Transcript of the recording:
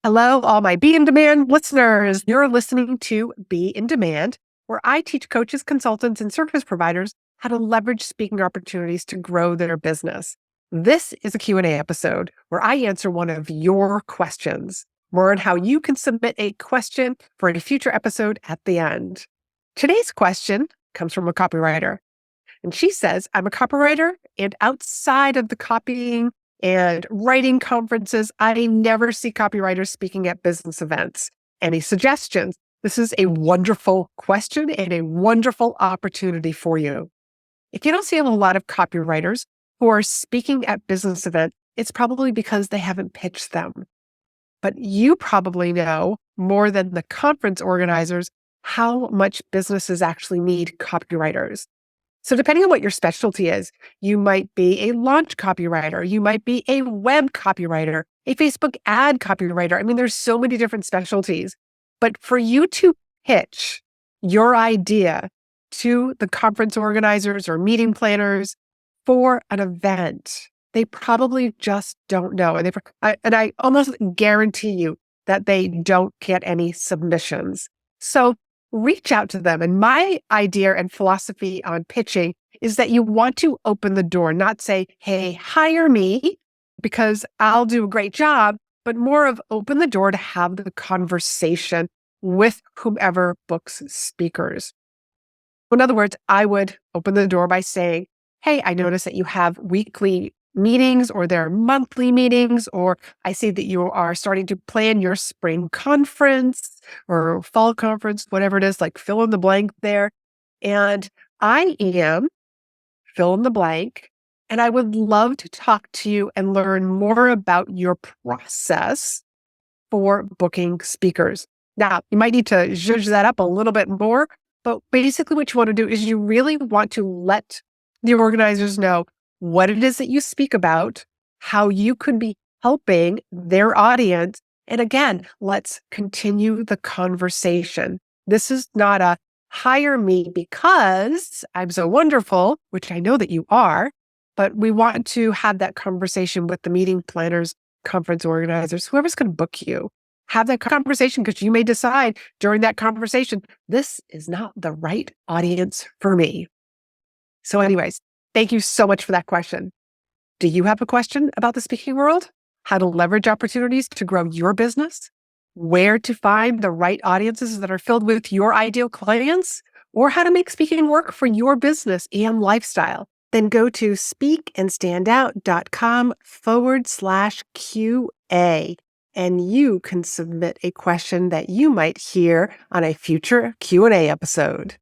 Hello, all my Be in Demand listeners. You're listening to Be in Demand, where I teach coaches, consultants, and service providers how to leverage speaking opportunities to grow their business. This is a Q&A episode where I answer one of your questions. More on how you can submit a question for a future episode at the end. Today's question comes from a copywriter. And she says, I'm a copywriter, and outside of the copying and writing conferences, I never see copywriters speaking at business events. Any suggestions? This is a wonderful question and a wonderful opportunity for you. If you don't see a lot of copywriters who are speaking at business events, it's probably because they haven't pitched them. But you probably know more than the conference organizers how much businesses actually need copywriters. So depending on what your specialty is, you might be a launch copywriter, you might be a web copywriter, a Facebook ad copywriter. I mean, there's so many different specialties. But for you to pitch your idea to the conference organizers or meeting planners for an event, they probably just don't know. And I almost guarantee you that they don't get any submissions. So reach out to them. And my idea and philosophy on pitching is that you want to open the door, not say, hey, hire me because I'll do a great job, but more of open the door to have the conversation with whomever books speakers. In other words, I would open the door by saying, hey, I notice that you have weekly meetings or there are monthly meetings, or I see that you are starting to plan your spring conference or fall conference, whatever it is, like fill in the blank there. And I am fill in the blank. And I would love to talk to you and learn more about your process for booking speakers. Now, you might need to zhuzh that up a little bit more, but basically what you want to do is you really want to let the organizers know what it is that you speak about, how you could be helping their audience. And again, let's continue the conversation. This is not a hire me because I'm so wonderful, which I know that you are, but we want to have that conversation with the meeting planners, conference organizers, whoever's going to book you. Have that conversation because you may decide during that conversation, this is not the right audience for me. So anyways, thank you so much for that question. Do you have a question about the speaking world? How to leverage opportunities to grow your business? Where to find the right audiences that are filled with your ideal clients? Or how to make speaking work for your business and lifestyle? Then go to speakandstandout.com/QA and you can submit a question that you might hear on a future Q&A episode.